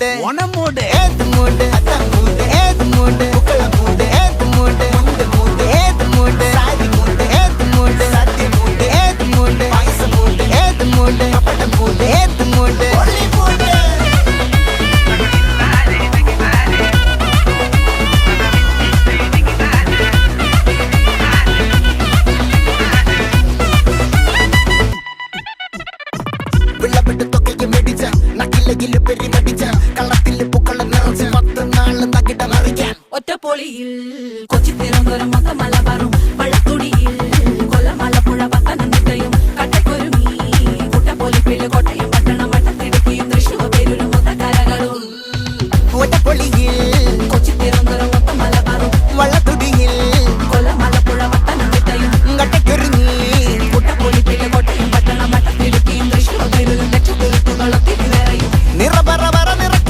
மூடு ஒன மூடு ஏத்து மூடு அத்த மூடு ஏத்து மூடு புக்கல மூடு ஏத்து மூடு முண்டு மூடு ஏத்து மூடு சாதி மூடு ஏத்து மூடு சத்தி மூடு ஏத்து மூடு பாயச மூடு ஏத்து மூடு பப்பட மூடு ஏத்து மூடு ஒளி மூடு വിളവെട്ട് തൊക്കയ്ക്ക് മെടിച്ച നക്കിലകില് പെരുമടിച്ച കള്ളത്തില് പൂക്കള നിറച്ച് 10 നാള് നകിട മറിക്കാൻ ഒറ്റപ്പൊളിയിൽ കൊച്ചി തിരുവനന്തപുരം മൊത്തം മലബാറും വള്ളത്തുടിയിൽ